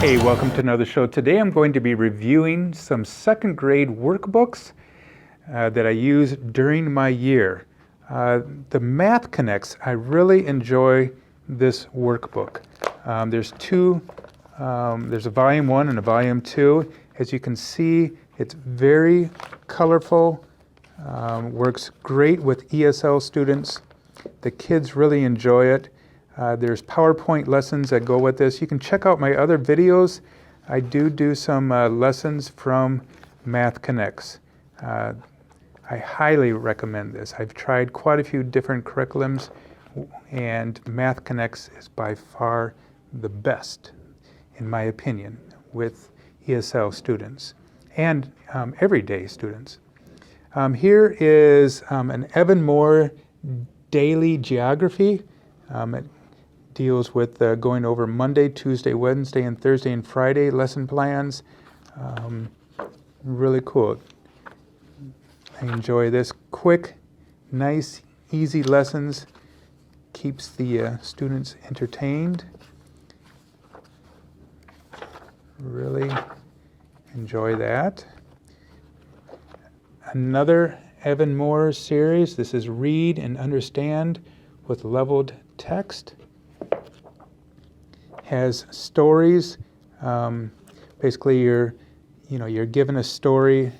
Hey, welcome to another show. Today I'm going to be reviewing some second grade workbooks that I use during my year. The Math Connects, I really enjoy this workbook. There's a volume 1 and a volume 2. As you can see, it's very colorful, works great with ESL students. The kids really enjoy it. There's PowerPoint lessons that go with this. You can check out my other videos. I do some lessons from Math Connects. I highly recommend this. I've tried quite a few different curriculums, and Math Connects is by far the best, in my opinion, with ESL students and everyday students. Here is an Evan Moore daily geography. It deals with going over Monday, Tuesday, Wednesday, and Thursday and Friday lesson plans. Really cool. I enjoy this. Quick, nice, easy lessons. Keeps the students entertained. Really enjoy that. Another Evan Moore series. This is Read and Understand with Leveled Text. Has stories. Basically, you're given a story.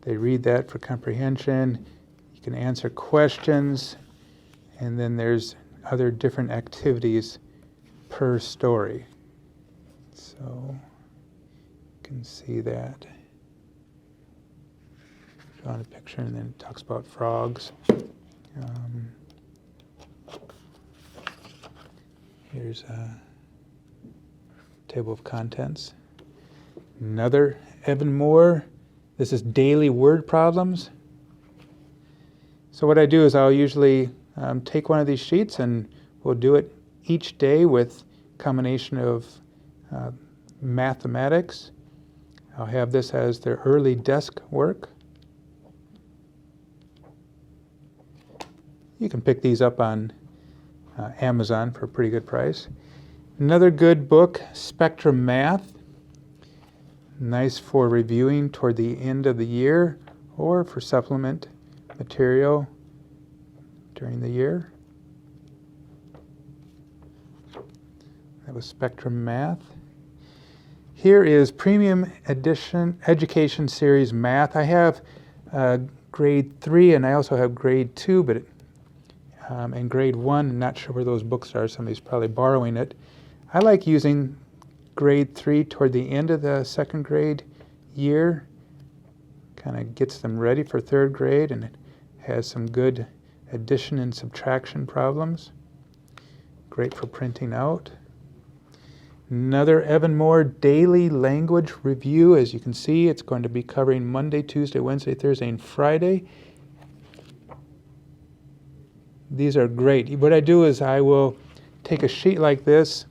They read that for comprehension. You can answer questions, and then there's other different activities per story. So you can see that. Drawing a picture, and then it talks about frogs. Here's a table of contents. Another Evan Moore. This is daily word problems. So what I do is I'll usually take one of these sheets, and we'll do it each day with a combination of mathematics. I'll have this as their early desk work. You can pick these up on Amazon for a pretty good price. Another good book, Spectrum Math. Nice for reviewing toward the end of the year or for supplement material during the year. That was Spectrum Math. Here is Premium Edition Education Series Math. I have grade 3 and I also have grade 2, but and grade 1, I'm not sure where those books are. Somebody's probably borrowing it. I like using grade 3 toward the end of the second grade year. Kind of gets them ready for third grade, and it has some good addition and subtraction problems. Great for printing out. Another Evan Moore daily language review. As you can see, it's going to be covering Monday, Tuesday, Wednesday, Thursday, and Friday. These are great. What I do is I will take a sheet like this,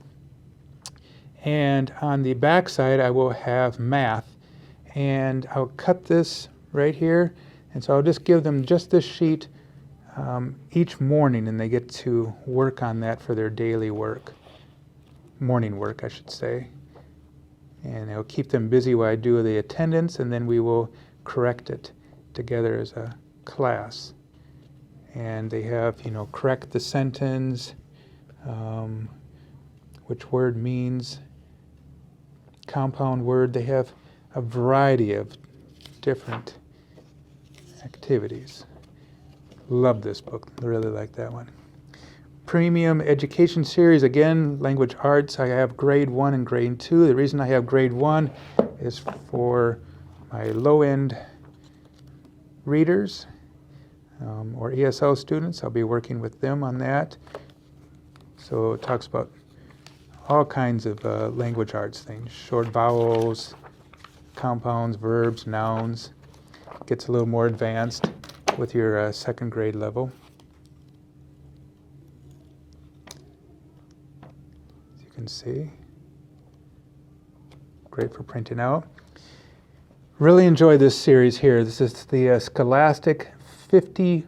and on the back side I will have math, and I'll cut this right here, and so I'll just give them just this sheet each morning, and they get to work on that for their daily work, morning work I should say, and it'll keep them busy while I do the attendance, and then we will correct it together as a class. And they have, correct the sentence, which word means, compound word. They have a variety of different activities. Love this book. Really like that one. Premium Education Series, again, language arts. I have grade 1 and grade 2. The reason I have grade 1 is for my low-end readers. Or ESL students. I'll be working with them on that. So it talks about all kinds of language arts things, short vowels, compounds, verbs, nouns. Gets a little more advanced with your second grade level. As you can see, great for printing out. Really enjoy this series here. This is the Scholastic 50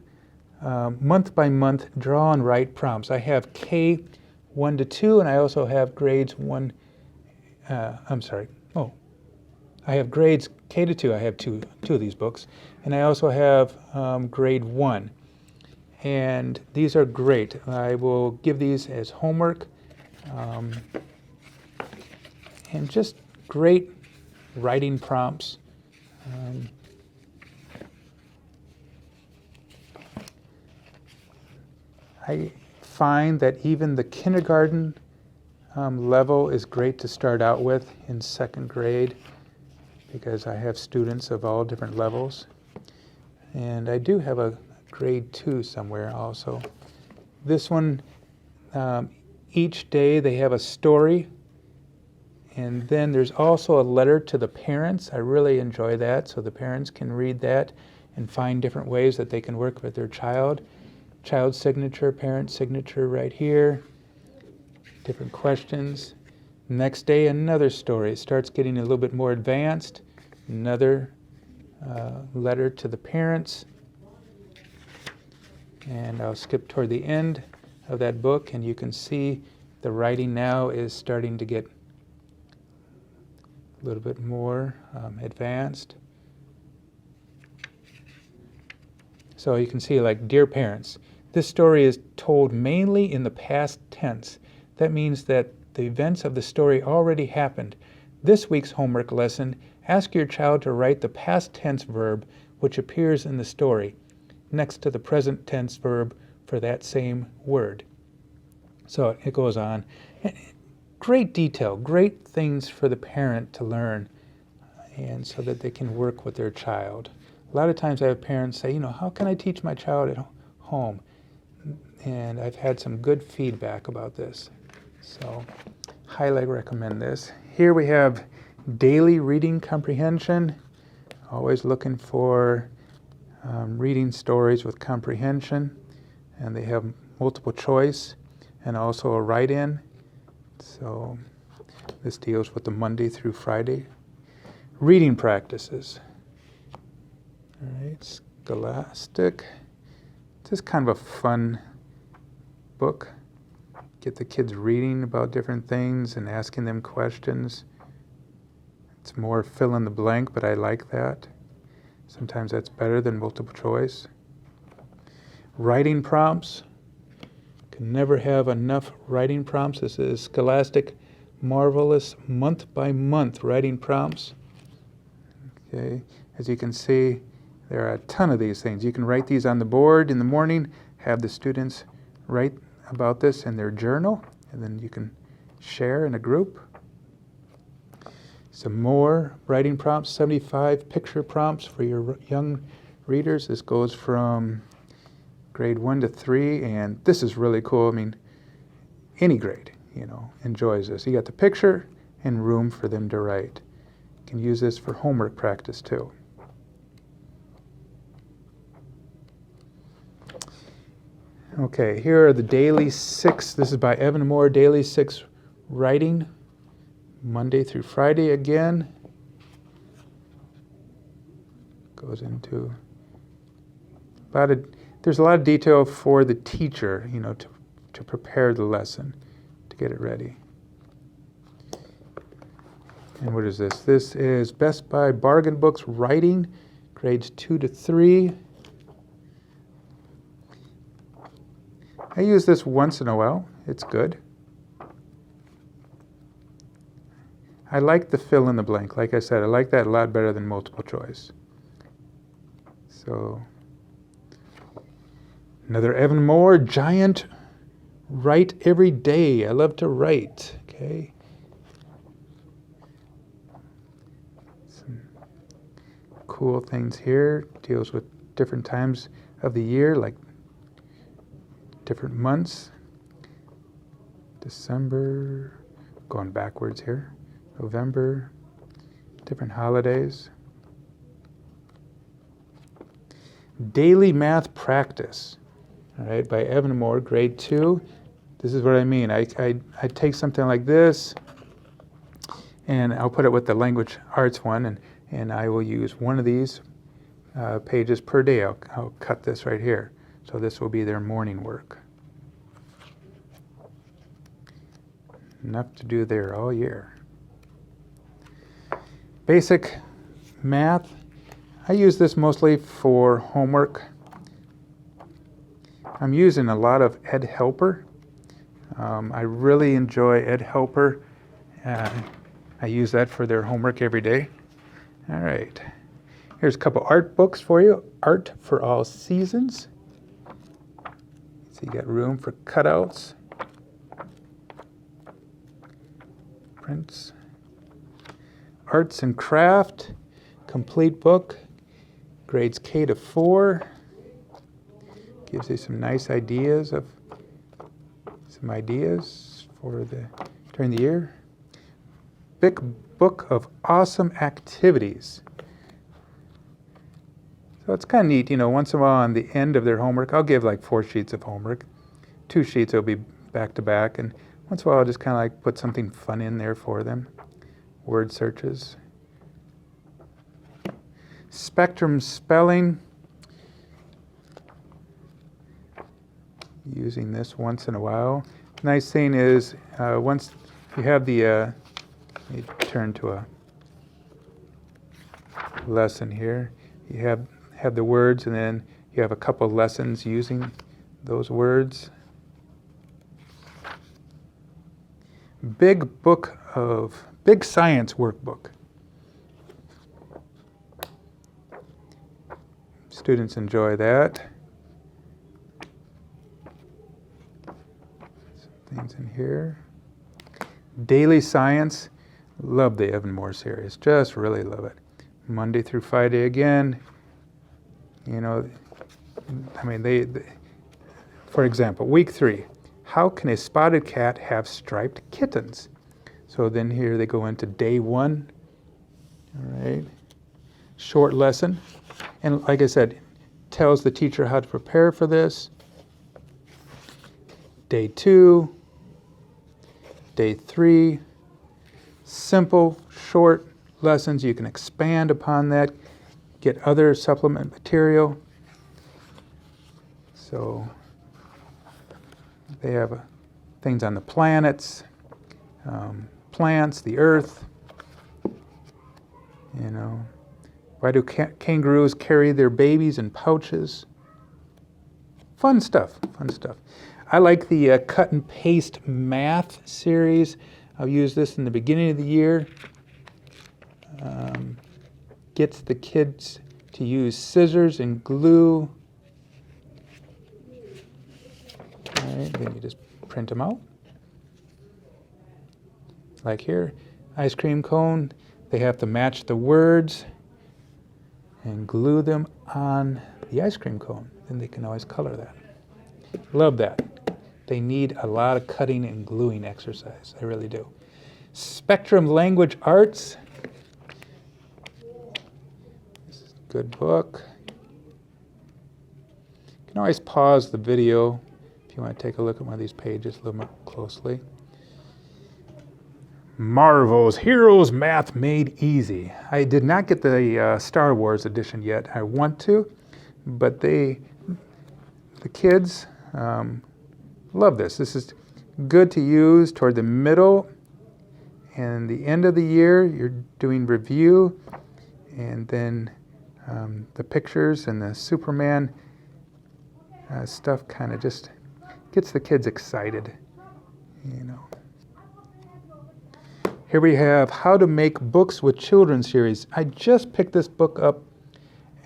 month-by-month draw and write prompts. I have K 1 to 2, and I also have grades 1 I'm sorry, oh, I have grades K to 2. I have two of these books. And I also have grade 1. And these are great. I will give these as homework. And just great writing prompts. I find that even the kindergarten level is great to start out with in 2nd grade, because I have students of all different levels. And I do have a grade 2 somewhere also. This one, each day they have a story, and then there's also a letter to the parents. I really enjoy that, so the parents can read that and find different ways that they can work with their child. Child signature, parent signature right here. Different questions. Next day, another story. It starts getting a little bit more advanced. Another letter to the parents. And I'll skip toward the end of that book, and you can see the writing now is starting to get a little bit more advanced. So you can see, like, dear parents, this story is told mainly in the past tense. That means that the events of the story already happened. This week's homework lesson, ask your child to write the past tense verb which appears in the story next to the present tense verb for that same word. So it goes on. Great detail, great things for the parent to learn, and so that they can work with their child. A lot of times I have parents say, how can I teach my child at home? And I've had some good feedback about this. So highly recommend this. Here we have daily reading comprehension. Always looking for reading stories with comprehension. And they have multiple choice and also a write-in. So this deals with the Monday through Friday reading practices. All right, Scholastic. This is kind of a fun book. Get the kids reading about different things and asking them questions. It's more fill in the blank, but I like that. Sometimes that's better than multiple choice. Writing prompts. Can never have enough writing prompts. This is Scholastic Marvelous Month by Month Writing Prompts. Okay, as you can see, there are a ton of these things. You can write these on the board in the morning, have the students write about this in their journal, and then you can share in a group. Some more writing prompts, 75 picture prompts for your young readers. This goes from grade 1 to 3, and this is really cool. I mean, any grade, enjoys this. You got the picture and room for them to write. You can use this for homework practice too. Okay, here are the daily 6. This is by Evan Moore, daily 6 writing, Monday through Friday again. Goes into there's a lot of detail for the teacher, to prepare the lesson, to get it ready. And what is this? This is Best Buy Bargain Books Writing, grades 2 to 3. I use this once in a while. It's good. I like the fill in the blank. Like I said, I like that a lot better than multiple choice. So, another Evan Moore, Giant Write Every Day. I love to write. Okay. Some cool things here. Deals with different times of the year, like different months. December, going backwards here. November, different holidays. Daily Math Practice, all right, by Evan Moore, grade 2. This is what I mean. I take something like this, and I'll put it with the language arts one, and I will use one of these pages per day. I'll cut this right here. So this will be their morning work. Enough to do there all year. Basic math. I use this mostly for homework. I'm using a lot of Ed Helper. I really enjoy Ed Helper. I use that for their homework every day. All right. Here's a couple art books for you. Art for All Seasons. So you got room for cutouts, prints. Arts and Craft, complete book, grades K to 4. Gives you some nice ideas for during the year. Big book of awesome activities. So it's kind of neat, once in a while on the end of their homework, I'll give like 4 sheets of homework. 2 sheets will be back to back, and once in a while I'll just kind of like put something fun in there for them. Word searches. Spectrum spelling. Using this once in a while. Nice thing is, once you have the, let me turn to a lesson here. You have the words, and then you have a couple of lessons using those words. Big science workbook. Students enjoy that. Some things in here. Daily science. Love the Evan Moore series. Just really love it. Monday through Friday again. They for example, week 3. How can a spotted cat have striped kittens? So then here they go into day 1. All right. Short lesson. And like I said, tells the teacher how to prepare for this. Day 2. Day 3. Simple, short lessons. You can expand upon that. Get other supplement material. So they have things on the planets, plants, the earth. Why do kangaroos carry their babies in pouches? Fun stuff. I like the cut and paste math series. I'll use this in the beginning of the year. Gets the kids to use scissors and glue. All right, then you just print them out. Like here, ice cream cone. They have to match the words and glue them on the ice cream cone. Then they can always color that. Love that. They need a lot of cutting and gluing exercise. They really do. Spectrum Language Arts. This is a good book. You can always pause the video if you want to take a look at one of these pages a little more closely. Marvel's Heroes Math Made Easy. I did not get the Star Wars edition yet. I want to, but the kids love this. This is good to use toward the middle and the end of the year. You're doing review, and then the pictures and the Superman stuff kind of just gets the kids excited, Here we have How to Make Books with Children series. I just picked this book up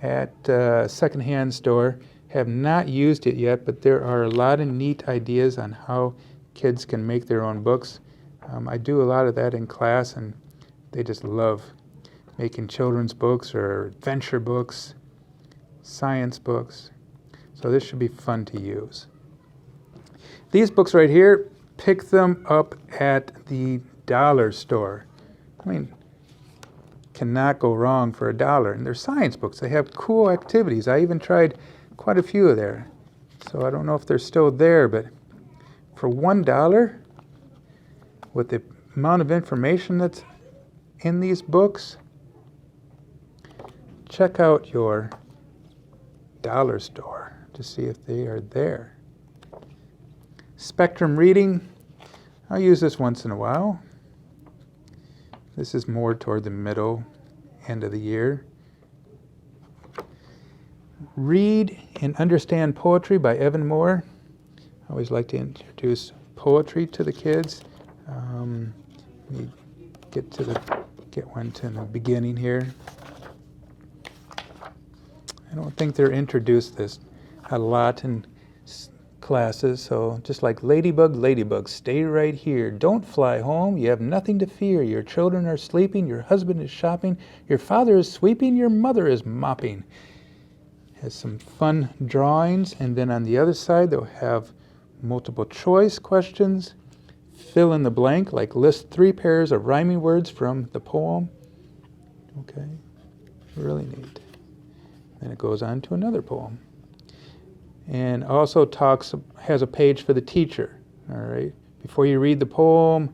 at a secondhand store. Have not used it yet, but there are a lot of neat ideas on how kids can make their own books. I do a lot of that in class, and they just love making children's books or adventure books, science books. So this should be fun to use. These books right here, pick them up at the dollar store. Cannot go wrong for $1. And they're science books. They have cool activities. I even tried quite a few of there. So I don't know if they're still there, but for $1, with the amount of information that's in these books, check out your dollar store to see if they are there. Spectrum Reading. I'll use this once in a while. This is more toward the middle. end of the year. Read and Understand Poetry by Evan Moore. I always like to introduce poetry to the kids. Let me get one to the beginning here. I don't think they're introduced this a lot in classes, so just like ladybug, ladybug, stay right here. Don't fly home, you have nothing to fear. Your children are sleeping, your husband is shopping, your father is sweeping, your mother is mopping. Has some fun drawings, and then on the other side they'll have multiple choice questions. Fill in the blank, like list 3 pairs of rhyming words from the poem. Okay, really neat. Then it goes on to another poem. And also has a page for the teacher, all right? Before you read the poem,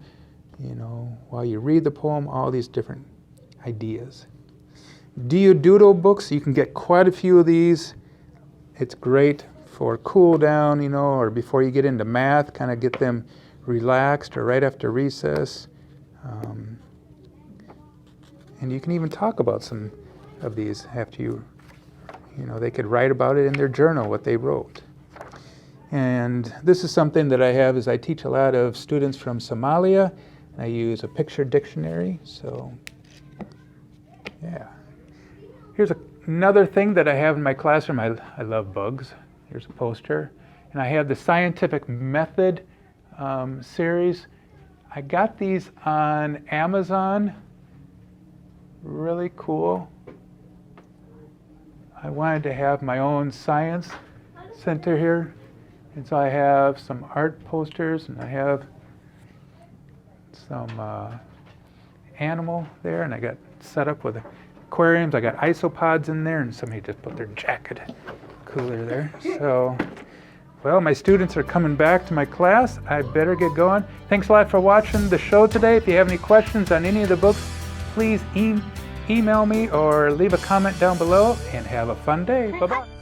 while you read the poem, all these different ideas. Do You Doodle books? You can get quite a few of these. It's great for cool down, or before you get into math, kind of get them relaxed, or right after recess. And you can even talk about some of these after you they could write about it in their journal, what they wrote. And this is something that I have, is I teach a lot of students from Somalia. And I use a picture dictionary, so yeah. Here's another thing that I have in my classroom. I love bugs. Here's a poster. And I have the Scientific Method series. I got these on Amazon. Really cool. I wanted to have my own science center here, and so I have some art posters, and I have some animal there, and I got set up with aquariums. I got isopods in there, and somebody just put their jacket cooler there. So, well, my students are coming back to my class. I better get going. Thanks a lot for watching the show today. If you have any questions on any of the books, please email me or leave a comment down below, and have a fun day. Bye-bye.